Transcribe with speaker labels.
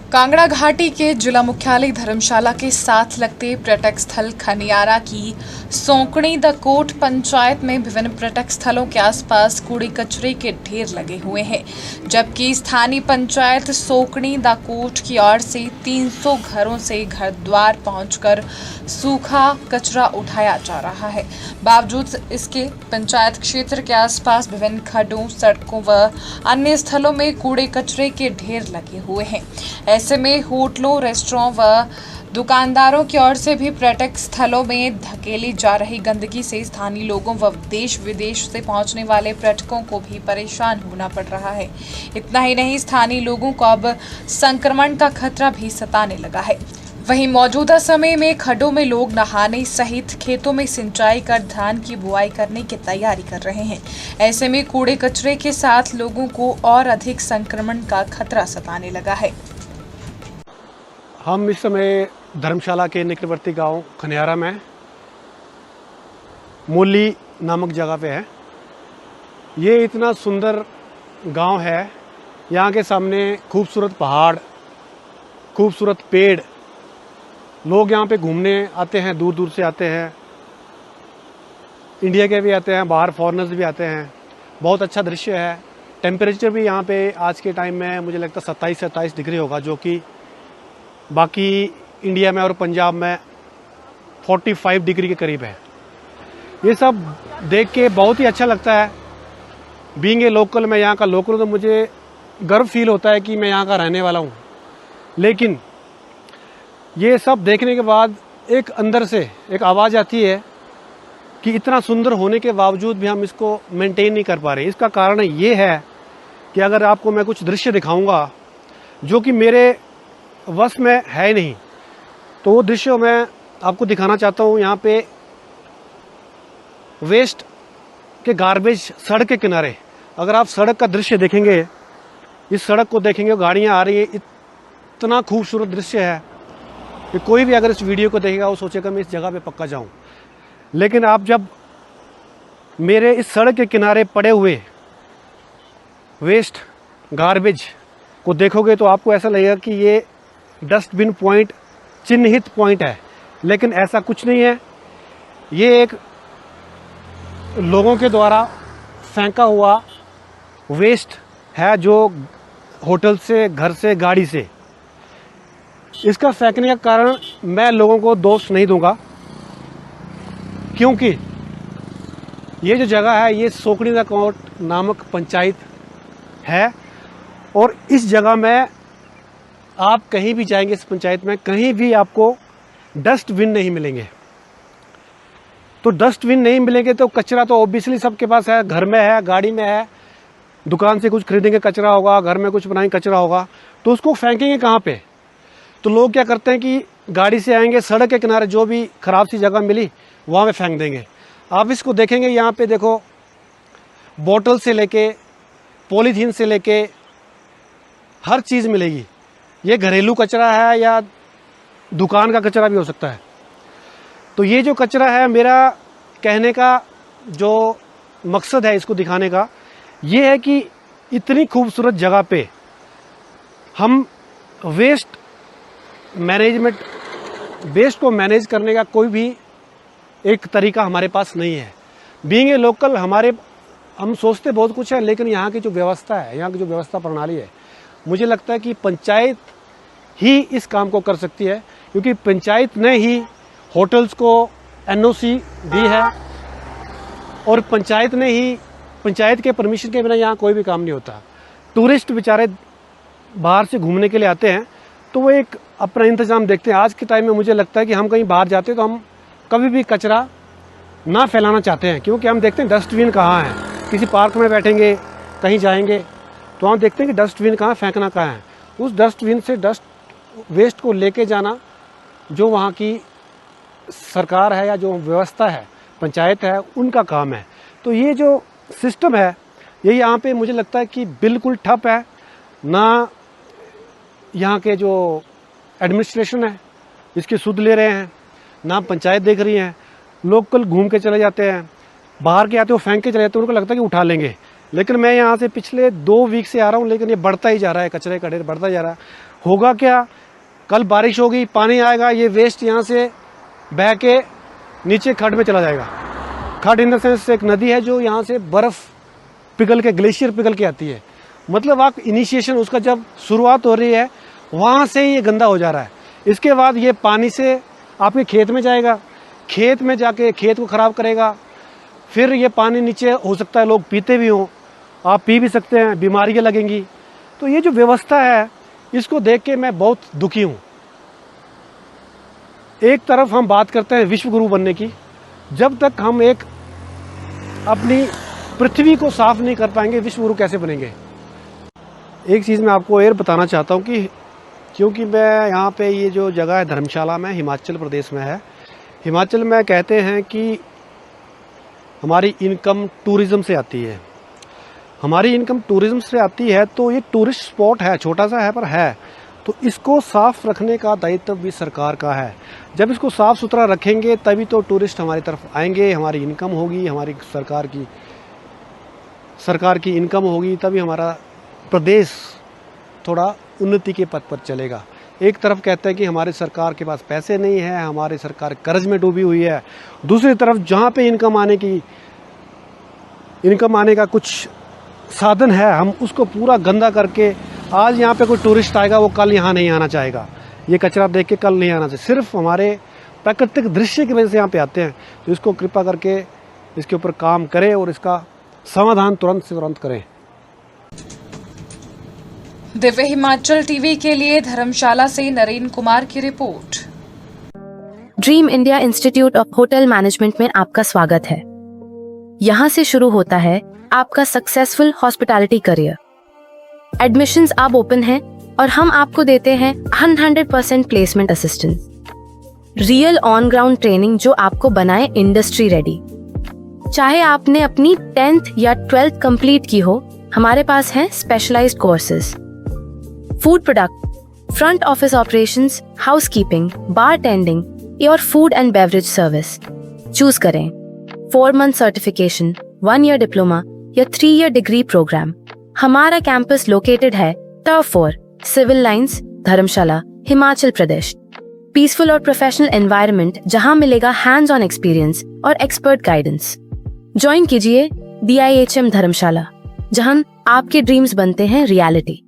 Speaker 1: कांगड़ा घाटी के जिला मुख्यालय धर्मशाला के साथ लगते पर्यटक स्थल खनियारा की सोंकणी द कोट पंचायत में विभिन्न पर्यटक स्थलों के आसपास कूड़े कचरे के ढेर लगे हुए हैं, जबकि स्थानीय पंचायत सोंकणी द कोट की ओर से 300 घरों से घर द्वार पहुंचकर सूखा कचरा उठाया जा रहा है। बावजूद इसके पंचायत क्षेत्र के आसपास विभिन्न खड्डों, सड़कों व अन्य स्थलों में कूड़े कचरे के ढेर लगे हुए हैं। ऐसे में होटलों, रेस्टोरेंट व दुकानदारों की ओर से भी पर्यटक स्थलों में धकेली जा रही गंदगी से स्थानीय लोगों व देश विदेश से पहुंचने वाले पर्यटकों को भी परेशान होना पड़ रहा है। इतना ही नहीं, स्थानीय लोगों को अब संक्रमण का खतरा भी सताने लगा है। वहीं मौजूदा समय में खड्डों में लोग नहाने सहित खेतों में सिंचाई कर धान की बुआई करने की तैयारी कर रहे हैं। ऐसे में कूड़े कचरे के साथ लोगों को और अधिक संक्रमण का खतरा सताने लगा है।
Speaker 2: हम इस समय धर्मशाला के निकटवर्ती गांव खनियारा में मोली नामक जगह पे है। ये इतना सुंदर गांव है। यहाँ के सामने खूबसूरत पहाड़, खूबसूरत पेड़, लोग यहाँ पे घूमने आते हैं, दूर दूर से आते हैं, इंडिया के भी आते हैं, बाहर फॉरेनर्स भी आते हैं। बहुत अच्छा दृश्य है। टेम्परेचर भी यहाँ पे आज के टाइम में मुझे लगता है 27 से 28 डिग्री होगा, जो कि बाकी इंडिया में और पंजाब में 45 डिग्री के करीब है। ये सब देख के बहुत ही अच्छा लगता है। बीइंग ए लोकल, मैं यहाँ का लोकल हूँ, तो मुझे गर्व फील होता है कि मैं यहाँ का रहने वाला हूँ। लेकिन ये सब देखने के बाद एक अंदर से एक आवाज़ आती है कि इतना सुंदर होने के बावजूद भी हम इसको मेंटेन नहीं कर पा रहे। इसका कारण ये है कि अगर आपको मैं कुछ दृश्य दिखाऊंगा जो कि मेरे वश में है नहीं, तो वो दृश्य मैं आपको दिखाना चाहता हूँ। यहाँ पे वेस्ट के गार्बेज सड़क के किनारे, अगर आप सड़क का दृश्य देखेंगे, इस सड़क को देखेंगे, गाड़ियाँ आ रही है, इतना खूबसूरत दृश्य है कि कोई भी अगर इस वीडियो को देखेगा वो सोचेगा मैं इस जगह पे पक्का जाऊँ। लेकिन आप जब मेरे इस सड़क के किनारे पड़े हुए वेस्ट गार्बेज को देखोगे तो आपको ऐसा लगेगा कि ये डस्टबिन पॉइंट, चिन्हित पॉइंट है। लेकिन ऐसा कुछ नहीं है। ये एक लोगों के द्वारा फेंका हुआ वेस्ट है, जो होटल से, घर से, गाड़ी से। इसका फेंकने का कारण मैं लोगों को दोष नहीं दूंगा, क्योंकि ये जो जगह है ये सोंकणी द कोट नामक पंचायत है। और इस जगह में आप कहीं भी जाएंगे, इस पंचायत में कहीं भी आपको डस्टबिन नहीं मिलेंगे। तो डस्टबिन नहीं मिलेंगे तो कचरा तो ऑब्वियसली सबके पास है, घर में है, गाड़ी में है, दुकान से कुछ खरीदेंगे कचरा होगा, घर में कुछ बनाएंगे कचरा होगा, तो उसको फेंकेंगे कहाँ पे? तो लोग क्या करते हैं कि गाड़ी से आएंगे, सड़क के किनारे जो भी खराब सी जगह मिली वहाँ पे फेंक देंगे। आप इसको देखेंगे, यहाँ पे देखो, बोतल से लेके पॉलीथीन से लेके हर चीज़ मिलेगी। ये घरेलू कचरा है या दुकान का कचरा भी हो सकता है। तो ये जो कचरा है, मेरा कहने का जो मकसद है इसको दिखाने का, ये है कि इतनी खूबसूरत जगह पे हम वेस्ट मैनेजमेंट, वेस्ट को मैनेज करने का कोई भी एक तरीका हमारे पास नहीं है। बीइंग ए लोकल, हम सोचते बहुत कुछ है, लेकिन यहाँ की जो व्यवस्था है, यहाँ की जो व्यवस्था प्रणाली है, मुझे लगता है कि पंचायत ही इस काम को कर सकती है, क्योंकि पंचायत ने ही होटल्स को एनओसी दी है और पंचायत ने ही, पंचायत के परमिशन के बिना यहाँ कोई भी काम नहीं होता। टूरिस्ट बेचारे बाहर से घूमने के लिए आते हैं तो वो एक अपना इंतजाम देखते हैं। आज के टाइम में मुझे लगता है कि हम कहीं बाहर जाते हैं तो हम कभी भी कचरा ना फैलाना चाहते हैं, क्योंकि हम देखते हैं डस्टबिन कहाँ है। किसी पार्क में बैठेंगे, कहीं जाएंगे तो हम देखते हैं कि डस्टबिन कहाँ, फेंकना कहाँ है। उस डस्टबिन से डस्ट वेस्ट को लेके जाना जो वहाँ की सरकार है या जो व्यवस्था है, पंचायत है, उनका काम है। तो ये जो सिस्टम है ये यहाँ पे मुझे लगता है कि बिल्कुल ठप है। ना यहाँ के जो एडमिनिस्ट्रेशन है इसकी सुध ले रहे हैं, ना पंचायत देख रही है। लोकल घूम के चले जाते हैं, बाहर के आते हो फेंक के चले जाते हैं, उनको लगता है कि उठा लेंगे। लेकिन मैं यहाँ से पिछले 2 वीक से आ रहा हूँ, लेकिन ये बढ़ता ही जा रहा है, कचरे का ढेर बढ़ता जा रहा है। होगा क्या, कल बारिश होगी, पानी आएगा, ये वेस्ट यहाँ से बह के नीचे खड्ड में चला जाएगा। खड्ड इन द सेंस एक नदी है जो यहाँ से बर्फ़ पिघल के, ग्लेशियर पिघल के आती है। मतलब आप इनिशिएशन उसका जब शुरुआत हो रही है वहाँ से ही ये गंदा हो जा रहा है। इसके बाद ये पानी से आपके खेत में जाएगा, खेत में जाके खेत को ख़राब करेगा। फिर ये पानी नीचे हो सकता है लोग पीते भी हों, आप पी भी सकते हैं, बीमारियाँ लगेंगी। तो ये जो व्यवस्था है इसको देख के मैं बहुत दुखी हूँ। एक तरफ हम बात करते हैं विश्व गुरु बनने की, जब तक हम एक अपनी पृथ्वी को साफ नहीं कर पाएंगे विश्व गुरु कैसे बनेंगे। एक चीज़ मैं आपको और बताना चाहता हूँ कि क्योंकि मैं यहाँ पे ये जो जगह है धर्मशाला में, हिमाचल प्रदेश में है। हिमाचल में कहते हैं कि हमारी इनकम टूरिज़्म से आती है। हमारी इनकम टूरिज़्म से आती है तो ये टूरिस्ट स्पॉट है, छोटा सा है पर है, तो इसको साफ़ रखने का दायित्व भी सरकार का है। जब इसको साफ़ सुथरा रखेंगे तभी तो टूरिस्ट हमारी तरफ आएंगे, हमारी इनकम होगी, हमारी सरकार की इनकम होगी, तभी हमारा प्रदेश थोड़ा उन्नति के पथ पर चलेगा। एक तरफ कहते हैं कि हमारी सरकार के पास पैसे नहीं है, हमारी सरकार कर्ज में डूबी हुई है। दूसरी तरफ जहाँ पे इनकम आने का कुछ साधन है, हम उसको पूरा गंदा करके, आज यहाँ पे कोई टूरिस्ट आएगा वो कल यहाँ नहीं आना चाहेगा, ये कचरा देख के कल नहीं आना चाहिए। सिर्फ हमारे प्राकृतिक दृश्य की वजह से यहाँ पे आते हैं। तो इसको कृपा करके इसके ऊपर काम करें और इसका समाधान तुरंत से तुरंत करें।
Speaker 1: दिव्य हिमाचल टीवी के लिए धर्मशाला से नरेन कुमार की report.
Speaker 3: Dream India institute of hotel management में आपका स्वागत है। यहाँ से शुरू होता है आपका सक्सेसफुल हॉस्पिटैलिटी करियर। एडमिशंस अब ओपन हैं और हम आपको देते हैं 100% placement assistance, real on ground training जो आपको बनाए इंडस्ट्री रेडी। चाहे आपने अपनी 10th या 12th कंप्लीट की हो, हमारे पास हैं specialised courses. Food product, front office operations, housekeeping, bartending और food and beverage service. Choose करें 4 मंथ सर्टिफिकेशन, 1 ईयर डिप्लोमा या 3 ईयर डिग्री प्रोग्राम। हमारा कैंपस लोकेटेड है turf 4, civil lines, Dharamshala, Himachal Pradesh. Peaceful और प्रोफेशनल एनवायरनमेंट जहां मिलेगा हैंड्स ऑन एक्सपीरियंस और expert guidance. Join कीजिए DIHM धर्मशाला, जहां आपके ड्रीम्स बनते हैं रियलिटी।